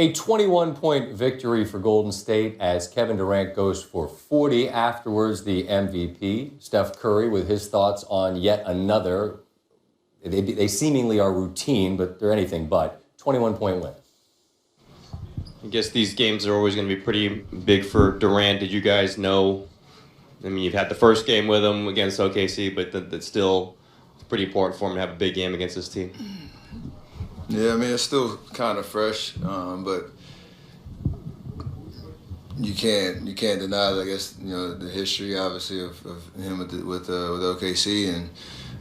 A 21-point victory for Golden State as Kevin Durant goes for 40. Afterwards, the MVP, Steph Curry, with his thoughts on yet another. They seemingly are routine, but they're anything but. 21-point win. I guess these games are always going to be pretty big for Durant. Did you guys know? I mean, you've had the first game with him against OKC, but that's still pretty important for him to have a big game against this team. Yeah, I mean, it's still kind of fresh, but you can't deny, I guess, the history, obviously, of him with OKC, and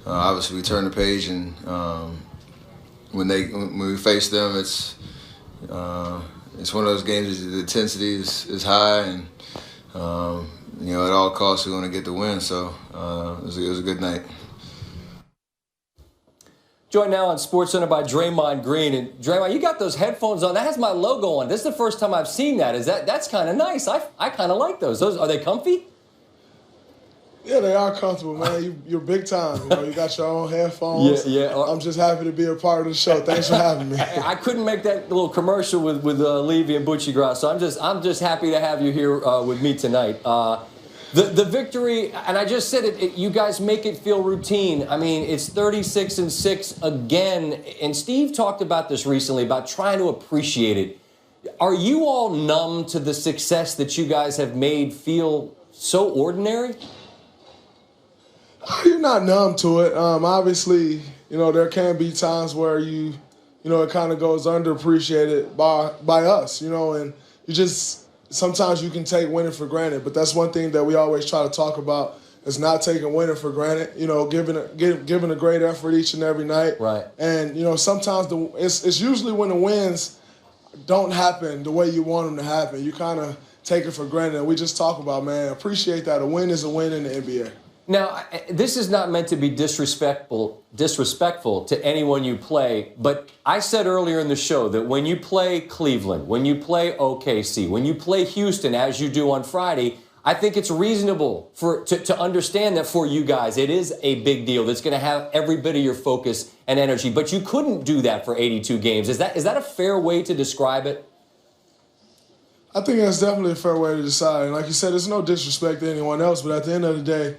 obviously we turn the page, and when we face them, it's one of those games. The intensity is high, and at all costs we want to get the win. So it was a good night. Joined now on SportsCenter by Draymond Green. And Draymond, you got those headphones on. That has my logo on. This is the first time I've seen that. That's kind of nice. I kind of like those. Are they comfy? Yeah, they are comfortable, man. You're big time. You got your own headphones. Yeah. I'm just happy to be a part of the show. Thanks for having me. I couldn't make that little commercial with Levy and Butchie Grass, so I'm just happy to have you here with me tonight. The victory, and I just said it, you guys make it feel routine. I mean, it's 36-6 again, and Steve talked about this recently, about trying to appreciate it. Are you all numb to the success that you guys have made feel so ordinary? You're not numb to it. Obviously, there can be times where it kind of goes underappreciated by us, and you just... Sometimes you can take winning for granted, but that's one thing that we always try to talk about is not taking winning for granted. Giving a great effort each and every night. Right. And sometimes it's usually when the wins don't happen the way you want them to happen. You kind of take it for granted. And we just talk about, man, appreciate that. A win is a win in the NBA. Now, this is not meant to be disrespectful to anyone you play, but I said earlier in the show that when you play Cleveland, when you play OKC, when you play Houston, as you do on Friday, I think it's reasonable to understand that for you guys, it is a big deal that's going to have every bit of your focus and energy. But you couldn't do that for 82 games. Is that a fair way to describe it? I think that's definitely a fair way to decide. And like you said, there's no disrespect to anyone else, but at the end of the day,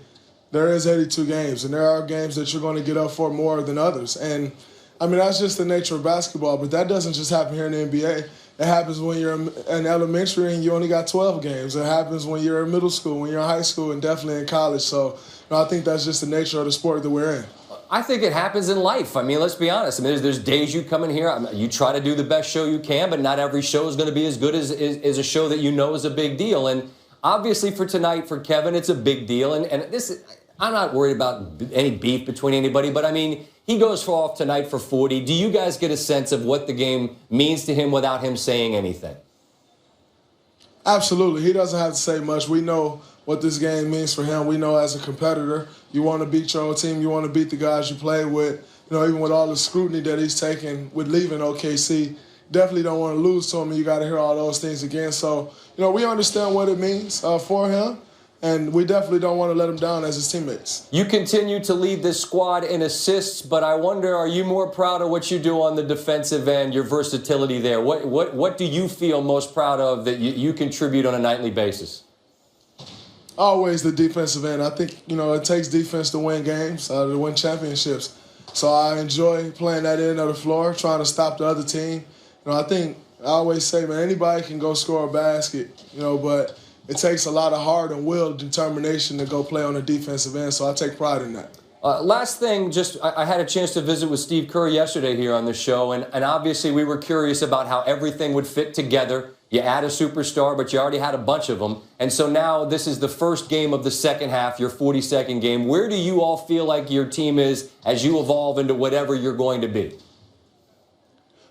there is 82 games, and there are games that you're going to get up for more than others. And, I mean, that's just the nature of basketball, but that doesn't just happen here in the NBA. It happens when you're in elementary and you only got 12 games. It happens when you're in middle school, when you're in high school, and definitely in college. So I think that's just the nature of the sport that we're in. I think it happens in life. I mean, let's be honest. I mean, there's days you come in here, you try to do the best show you can, but not every show is going to be as good as a show that you know is a big deal. And obviously for tonight, for Kevin, it's a big deal. And this, I'm not worried about any beef between anybody, but I mean, he goes off tonight for 40. Do you guys get a sense of what the game means to him without him saying anything? Absolutely. He doesn't have to say much. We know what this game means for him. We know as a competitor, you want to beat your own team. You want to beat the guys you play with. Even with all the scrutiny that he's taking with leaving OKC, definitely don't want to lose to him, and you got to hear all those things again. So, we understand what it means for him. And we definitely don't want to let him down as his teammates. You continue to lead this squad in assists, but I wonder, are you more proud of what you do on the defensive end, your versatility there? What do you feel most proud of that you contribute on a nightly basis? Always the defensive end. I think, it takes defense to win games, to win championships. So I enjoy playing that end of the floor, trying to stop the other team. I always say, man, anybody can go score a basket, but it takes a lot of heart and will, determination to go play on the defensive end, so I take pride in that. Last thing, I had a chance to visit with Steve Kerr yesterday here on the show, and obviously we were curious about how everything would fit together. You add a superstar, but you already had a bunch of them, and so now this is the first game of the second half, your 42nd game. Where do you all feel like your team is as you evolve into whatever you're going to be?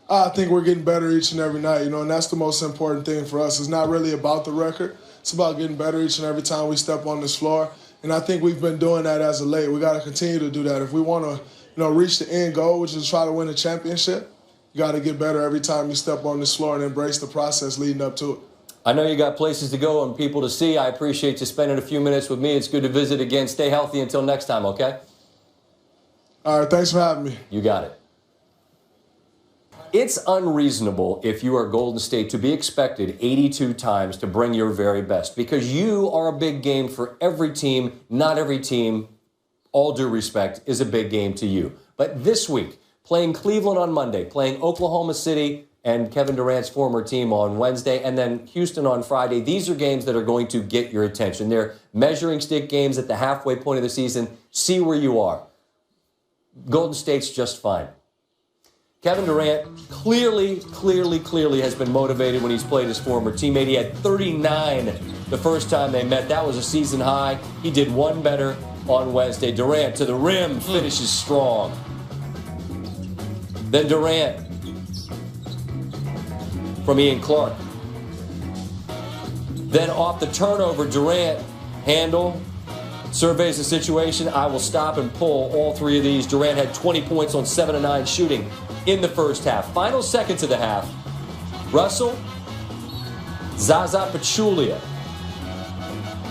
I think we're getting better each and every night, and that's the most important thing for us. It's not really about the record. It's about getting better each and every time we step on this floor. And I think we've been doing that as of late. We got to continue to do that. If we want to, reach the end goal, which is try to win a championship, you got to get better every time you step on this floor and embrace the process leading up to it. I know you got places to go and people to see. I appreciate you spending a few minutes with me. It's good to visit again. Stay healthy until next time, okay? All right, thanks for having me. You got it. It's unreasonable if you are Golden State to be expected 82 times to bring your very best because you are a big game for every team. Not every team, all due respect, is a big game to you. But this week, playing Cleveland on Monday, playing Oklahoma City and Kevin Durant's former team on Wednesday, and then Houston on Friday, these are games that are going to get your attention. They're measuring stick games at the halfway point of the season. See where you are. Golden State's just fine. Kevin Durant clearly has been motivated when he's played his former teammate. He had 39 the first time they met. That was a season high. He did one better on Wednesday. Durant to the rim, finishes strong. Then Durant from Ian Clark. Then off the turnover, Durant handle, surveys the situation. I will stop and pull all three of these. Durant had 20 points on 7 of 9 shooting in the first half. Final seconds of the half. Russell, Zaza Pachulia.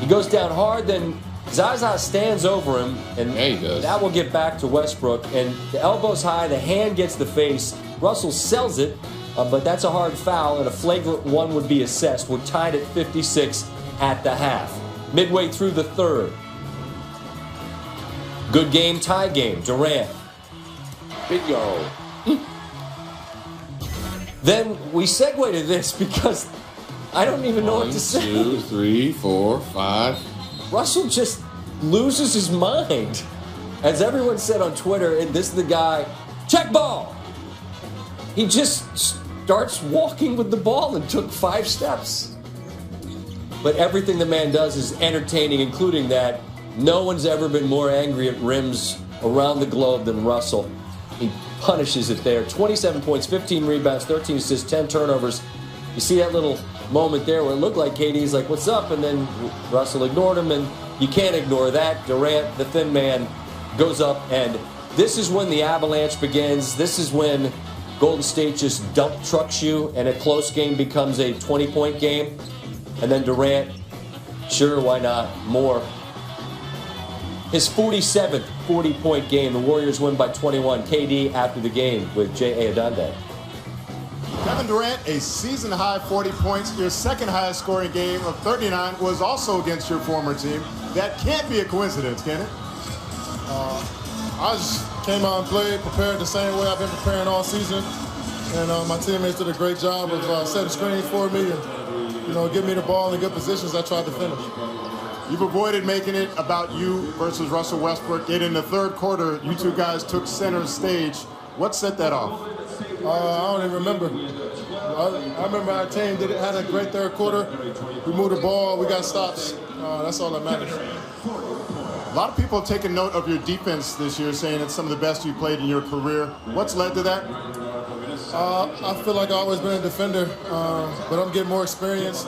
He goes down hard, then Zaza stands over him, and that will get back to Westbrook. And the elbow's high, the hand gets the face. Russell sells it, but that's a hard foul, and a flagrant one would be assessed. We're tied at 56 at the half. Midway through the third. Good game, tie game. Durant. Bingo. Then we segue to this because I don't even know what to say. 1, 2, 3, 4, 5. Russell just loses his mind. As everyone said on Twitter, and this is the guy, check ball. He just starts walking with the ball and took 5 steps. But everything the man does is entertaining, including that. No one's ever been more angry at rims around the globe than Russell. He punishes it there. 27 points, 15 rebounds, 13 assists, 10 turnovers. You see that little moment there where it looked like KD's like, what's up? And then Russell ignored him, and you can't ignore that. Durant, the thin man, goes up, and this is when the avalanche begins. This is when Golden State just dump trucks you, and a close game becomes a 20-point game. And then Durant, sure, why not? More. His 47th 40-point game. The Warriors win by 21. KD after the game with J.A. Adonde. Kevin Durant, a season-high 40 points. Your second highest scoring game of 39 was also against your former team. That can't be a coincidence, can it? I just came out and played, prepared the same way I've been preparing all season. And my teammates did a great job of setting screens for me and, giving me the ball in good positions. I tried to finish. You've avoided making it about you versus Russell Westbrook. Yet in the third quarter, you two guys took center stage. What set that off? I don't even remember. I remember our team had a great third quarter. We moved the ball. We got stops. That's all that matters. A lot of people have taken note of your defense this year, saying it's some of the best you've played in your career. What's led to that? I feel like I've always been a defender, but I'm getting more experience.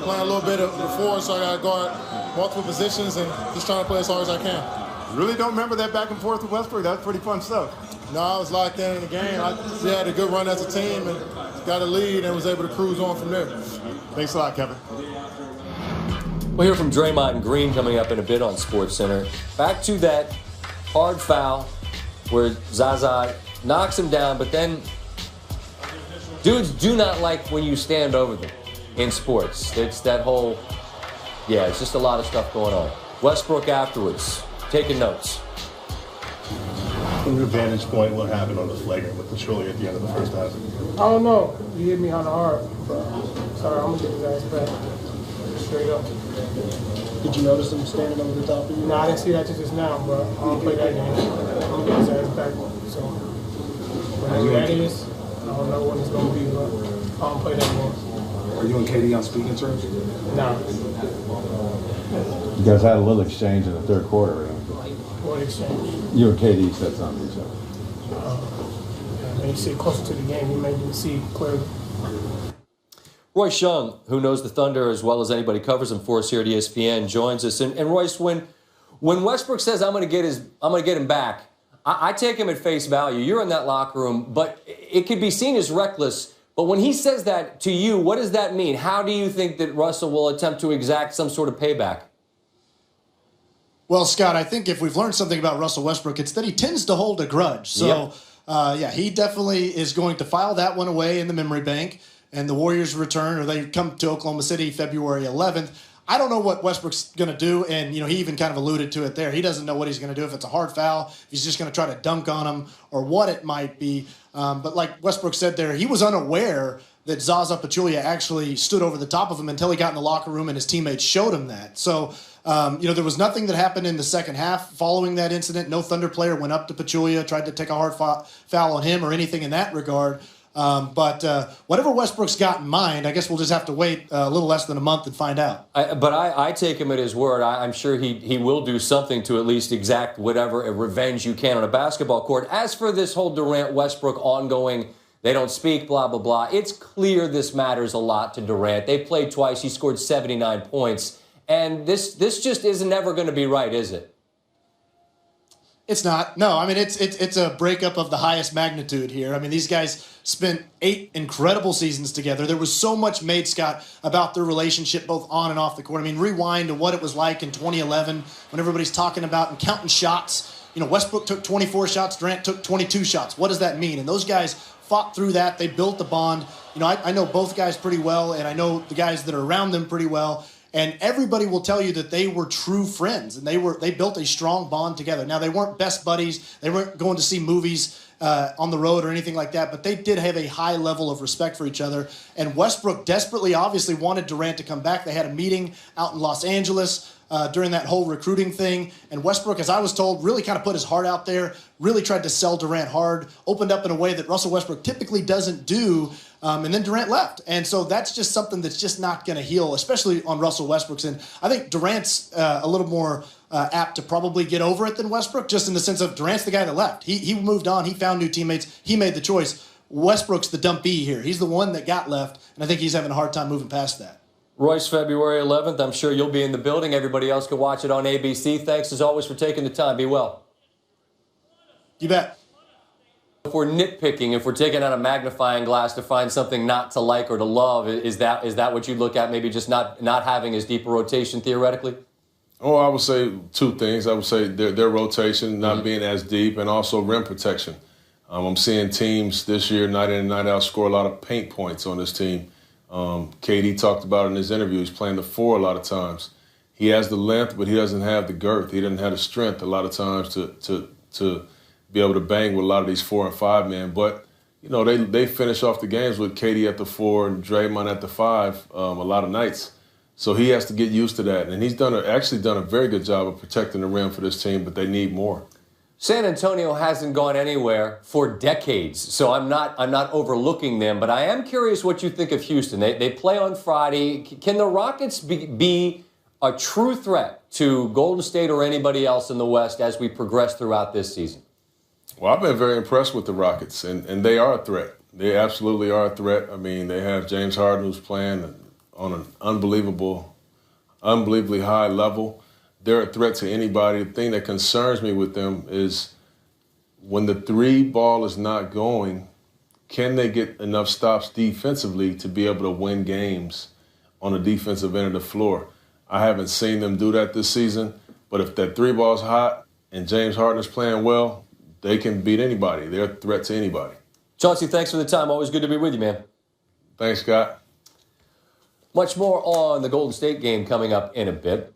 Playing a little bit of the forward, so I got to guard multiple positions and just trying to play as hard as I can. Really don't remember that back and forth with Westbrook? That's pretty fun stuff. No, I was locked in the game. We had a good run as a team and got a lead and was able to cruise on from there. Thanks a lot, Kevin. We'll hear from Draymond and Green coming up in a bit on SportsCenter. Back to that hard foul where Zaza knocks him down, but then dudes do not like when you stand over them in sports. It's that whole, it's just a lot of stuff going on. Westbrook afterwards, taking notes. From your vantage point, what happened on the flagrant with Pachulia at the end of the first half? I don't know. He hit me on the hard. Sorry, I'm going to get his ass back. Straight up. Did you notice him standing over the top of you? No, I didn't see that till just now, but I don't play that game. I'm going to get his ass back. So, whenever that is, I don't know what it's going to be, but I don't play that game. Are you and KD on speaking terms? No. You guys had a little exchange in the third quarter, right? What exchange? You and KD said something to each other. When you sit closer to the game, you may see clearly. Royce Young, who knows the Thunder as well as anybody covers them for us here at ESPN, joins us. And Royce, when Westbrook says I'm going to get him back, I take him at face value. You're in that locker room, but it could be seen as reckless. But when he says that to you, what does that mean? How do you think that Russell will attempt to exact some sort of payback? Well, Scott, I think if we've learned something about Russell Westbrook, it's that he tends to hold a grudge. So Yeah, he definitely is going to file that one away in the memory bank. And the Warriors return, or they come to Oklahoma City February 11th. I don't know what Westbrook's going to do, and he even kind of alluded to it there. He doesn't know what he's going to do, if it's a hard foul, if he's just going to try to dunk on him, or what it might be. But like Westbrook said there, he was unaware that Zaza Pachulia actually stood over the top of him until he got in the locker room and his teammates showed him that. So, there was nothing that happened in the second half following that incident. No Thunder player went up to Pachulia, tried to take a hard foul on him or anything in that regard. But whatever Westbrook's got in mind, I guess we'll just have to wait a little less than a month and find out. But I take him at his word. I'm sure he will do something to at least exact whatever revenge you can on a basketball court. As for this whole Durant-Westbrook ongoing, they don't speak, blah, blah, blah, it's clear this matters a lot to Durant. They played twice. He scored 79 points. And this just isn't ever going to be right, is it? It's not. No, I mean, it's a breakup of the highest magnitude here. I mean, these guys spent 8 incredible seasons together. There was so much made, Scott, about their relationship both on and off the court. I mean, rewind to what it was like in 2011 when everybody's talking about and counting shots. Westbrook took 24 shots, Durant took 22 shots. What does that mean? And those guys fought through that. They built the bond. I know both guys pretty well, and I know the guys that are around them pretty well. And everybody will tell you that they were true friends, and they built a strong bond together. Now, they weren't best buddies. They weren't going to see movies on the road or anything like that, but they did have a high level of respect for each other. And Westbrook desperately, obviously, wanted Durant to come back. They had a meeting out in Los Angeles during that whole recruiting thing. And Westbrook, as I was told, really kind of put his heart out there, really tried to sell Durant hard, opened up in a way that Russell Westbrook typically doesn't do. And then Durant left. And so that's just something that's just not going to heal, especially on Russell Westbrook's end. I think Durant's a little more apt to probably get over it than Westbrook, just in the sense of Durant's the guy that left. He moved on. He found new teammates. He made the choice. Westbrook's the dumpy here. He's the one that got left, and I think he's having a hard time moving past that. Royce, February 11th. I'm sure you'll be in the building. Everybody else can watch it on ABC. Thanks, as always, for taking the time. Be well. You bet. If we're nitpicking, if we're taking out a magnifying glass to find something not to like or to love, is that what you look at? Maybe just not having as deep a rotation theoretically? Oh, I would say 2 things. I would say their rotation not being as deep, and also rim protection. I'm seeing teams this year, night in and night out, score a lot of paint points on this team. KD talked about it in his interview. He's playing the 4 a lot of times. He has the length, but he doesn't have the girth. He doesn't have the strength a lot of times to be able to bang with a lot of these 4 and 5 men. But, they finish off the games with KD at the 4 and Draymond at the 5 a lot of nights. So he has to get used to that. And he's actually done a very good job of protecting the rim for this team, but they need more. San Antonio hasn't gone anywhere for decades, so I'm not overlooking them. But I am curious what you think of Houston. They play on Friday. Can the Rockets be a true threat to Golden State or anybody else in the West as we progress throughout this season? Well, I've been very impressed with the Rockets, and they are a threat. They absolutely are a threat. I mean, they have James Harden, who's playing on an unbelievably high level. They're a threat to anybody. The thing that concerns me with them is when the 3 ball is not going, can they get enough stops defensively to be able to win games on the defensive end of the floor? I haven't seen them do that this season, but if that 3 ball's hot and James Harden is playing well, they can beat anybody. They're a threat to anybody. Chauncey, thanks for the time. Always good to be with you, man. Thanks, Scott. Much more on the Golden State game coming up in a bit.